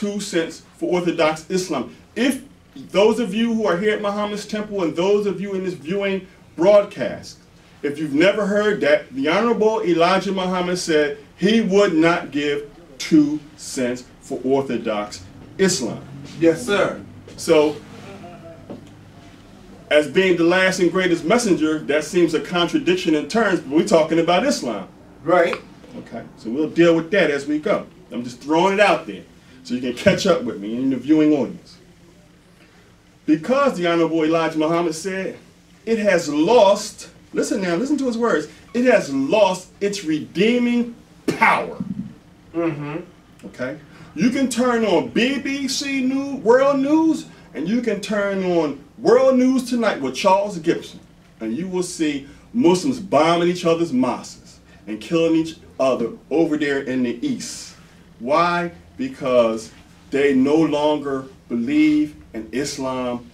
2 cents for Orthodox Islam. If those of you who are here at Muhammad's temple and those of you in this viewing broadcast, if you've never heard that, the Honorable Elijah Muhammad said he would not give 2 cents for Orthodox Islam. Yes, sir. So, as being the last and greatest messenger, that seems a contradiction in terms, but we're talking about Islam. Right. Okay, so we'll deal with that as we go. I'm just throwing it out there so you can catch up with me in the viewing audience. Because the Honorable Elijah Muhammad said, it has lost, listen now, listen to his words, it has lost its redeeming power. Okay? You can turn on BBC News, World News, and you can turn on World News Tonight with Charles Gibson, and you will see Muslims bombing each other's mosques and killing each other over there in the East. Why? Because they no longer believe in Islam.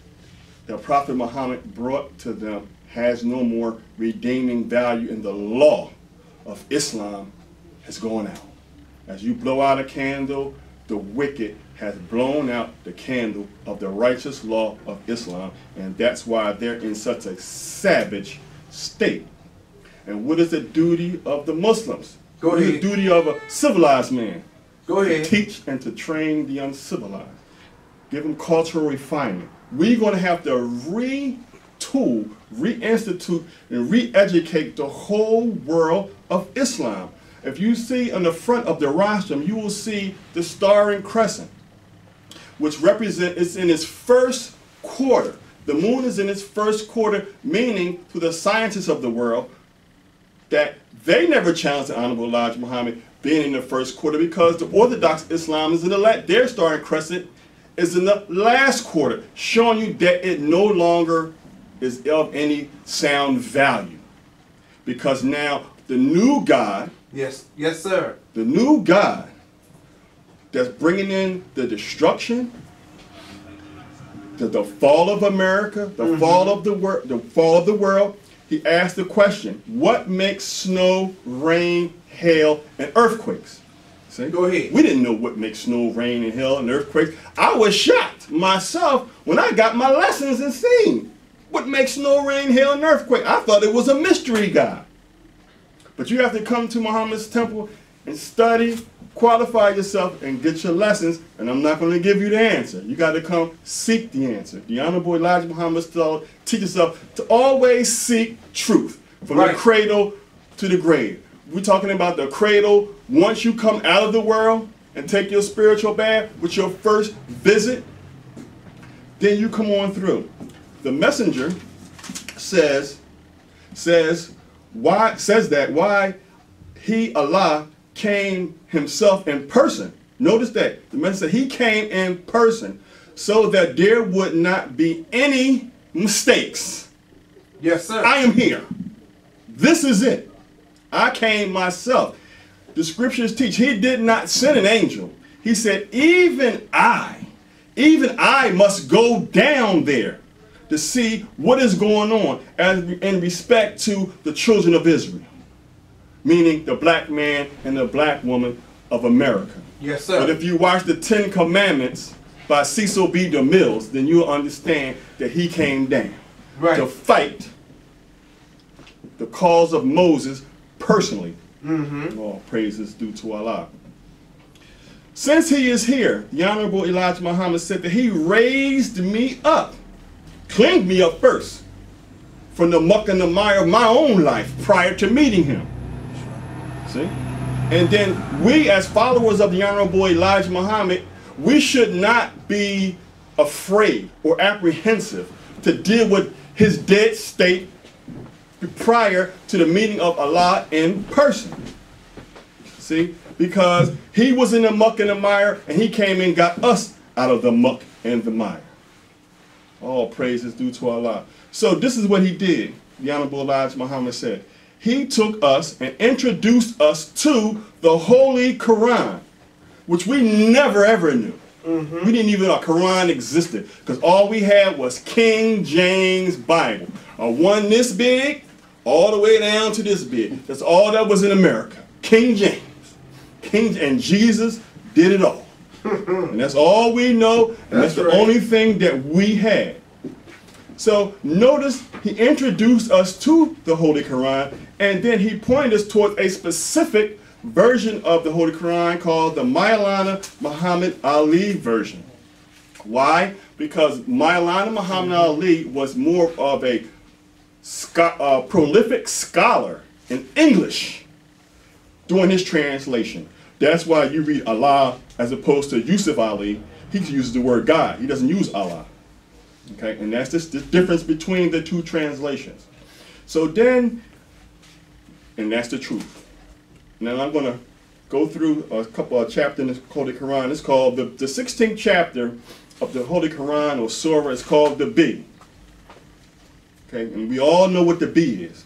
The Prophet Muhammad brought to them has no more redeeming value, and the law of Islam has gone out. As you blow out a candle, the wicked has blown out the candle of the righteous law of Islam, and that's why they're in such a savage state. And what is the duty of the Muslims? Go ahead. What is the duty of a civilized man? Go ahead. To teach and to train the uncivilized. Give them cultural refinement. We're going to have to retool, reinstitute, and re-educate the whole world of Islam. If you see on the front of the rostrum, you will see the Star and Crescent, which represents, it's in its first quarter. The moon is in its first quarter, meaning to the scientists of the world that they never challenged the Honorable Elijah Muhammad being in the first quarter, because the Orthodox Islam is in their Star and Crescent is in the last quarter, showing you that it no longer is of any sound value. Because now the new God, yes, yes, sir, the new God that's bringing in the destruction, the fall of America, the fall of the world, he asked the question, what makes snow, rain, hail, and earthquakes? See? Go ahead. We didn't know what makes snow, rain, and hail, and earthquakes. I was shocked myself when I got my lessons and seen what makes snow, rain, hail, and earthquake. I thought it was a mystery God. But you have to come to Muhammad's temple and study, qualify yourself, and get your lessons, and I'm not going to give you the answer. You got to come seek the answer. The Honorable Elijah Muhammad teaches us to always seek truth, from the cradle to the grave. We're talking about the cradle. Once you come out of the world and take your spiritual bath with your first visit, then you come on through. The messenger says why he, Allah, came himself in person. Notice that. The messenger said he came in person so that there would not be any mistakes. Yes, sir. I am here. This is it. I came myself. The scriptures teach he did not send an angel. He said, even I must go down there to see what is going on in respect to the children of Israel, meaning the black man and the black woman of America. Yes, sir. But if you watch the 10 Commandments by Cecil B. DeMille, then you'll understand that he came down to fight the cause of Moses personally. All praises due to Allah. Since he is here, the Honorable Elijah Muhammad said that he raised me up, cleaned me up first from the muck and the mire of my own life prior to meeting him. See? And then we, as followers of the Honorable Elijah Muhammad, we should not be afraid or apprehensive to deal with his dead state prior to the meeting of Allah in person. See? Because he was in the muck and the mire, and he came and got us out of the muck and the mire. All praises due to Allah. So this is what he did, the Honorable Elijah Muhammad said. He took us and introduced us to the Holy Quran, which we never ever knew. We didn't even know a Quran existed, because all we had was King James Bible. A one this big, all the way down to this big. That's all that was in America. King James. And Jesus did it all. And that's all we know, and that's the only thing that we had. So notice he introduced us to the Holy Quran, and then he pointed us towards a specific version of the Holy Quran called the Maulana Muhammad Ali version. Why? Because Maulana Muhammad Ali was more of a prolific scholar in English doing his translation. That's why you read Allah as opposed to Yusef Ali. He uses the word God. He doesn't use Allah. Okay, and that's just the difference between the two translations. So then, and that's the truth. Now I'm going to go through a couple of chapters in the Holy Quran. It's called the 16th chapter of the Holy Quran or Surah is called the B. Okay, and we all know what the B is.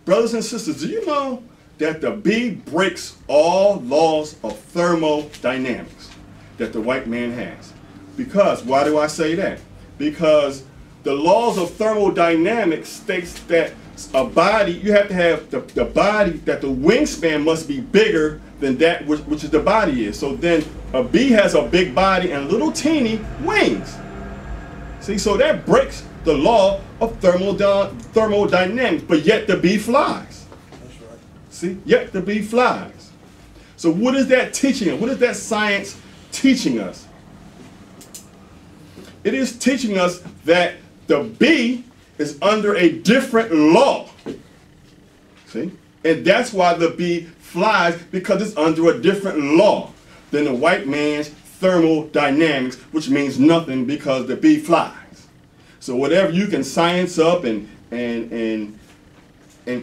Brothers and sisters, do you know that the B breaks all laws of thermodynamics that the white man has? Because, why do I say that? Because the laws of thermodynamics states that a body, you have to have the body, that the wingspan must be bigger than that which is the body is. So then a bee has a big body and little teeny wings. See, so that breaks the law of thermodynamics, but yet the bee flies. That's right. See, yet the bee flies. So what is that teaching us? What is that science teaching us? It is teaching us that the bee is under a different law. See? And that's why the bee flies, because it's under a different law than the white man's thermodynamics, which means nothing because the bee flies. So whatever you can science up and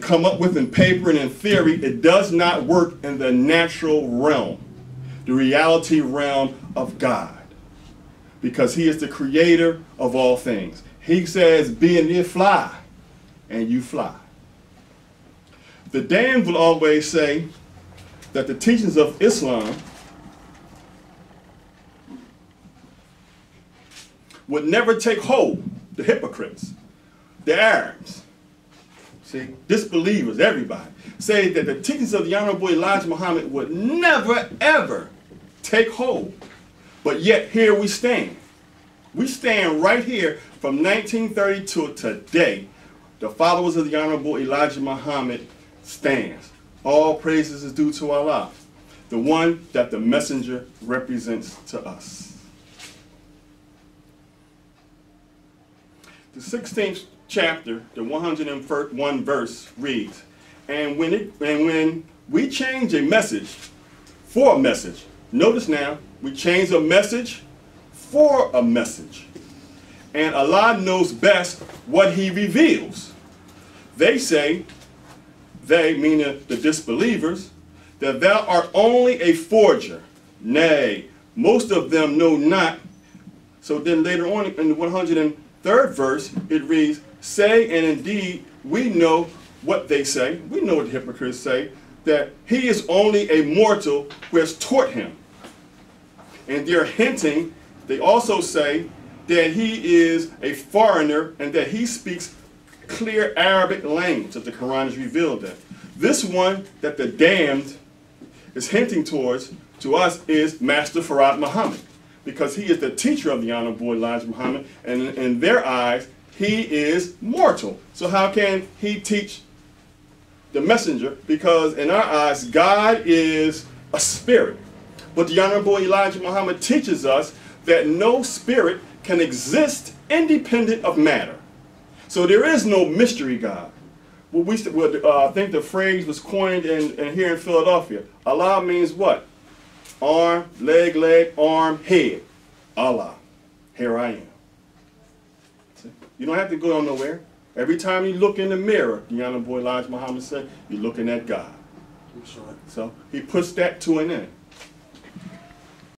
come up with in paper and in theory, it does not work in the natural realm, the reality realm of God. Because he is the creator of all things. He says, be and you fly, and you fly. The damned will always say that the teachings of Islam would never take hold. The hypocrites, the Arabs, see, disbelievers, everybody, say that the teachings of the Honorable Elijah Muhammad would never, ever take hold. But yet, here we stand. We stand right here from 1930 to today. The followers of the Honorable Elijah Muhammad stands. All praises is due to Allah, the one that the messenger represents to us. The 16th chapter, the 101 verse reads, and when we change a message for a message, notice now, we change a message for a message. And Allah knows best what he reveals. They say, they, meaning the disbelievers, that thou art only a forger. Nay, most of them know not. So then later on in the 103rd verse, it reads, say, and indeed we know what they say. We know what the hypocrites say, that he is only a mortal who has taught him. And they're hinting, they also say that he is a foreigner and that he speaks clear Arabic language, that the Quran has revealed that. This one that the damned is hinting towards to us is Master Farad Muhammad, because he is the teacher of the Honorable Elijah Muhammad, and in their eyes, he is mortal. So how can he teach the messenger? Because in our eyes, God is a spirit. But the Honorable Elijah Muhammad teaches us that no spirit can exist independent of matter. So there is no mystery God. I think the phrase was coined here in Philadelphia. Allah means what? Arm, leg, arm, head. Allah. Here I am. See? You don't have to go nowhere. Every time you look in the mirror, the Honorable Elijah Muhammad said, you're looking at God. So he puts that to an end.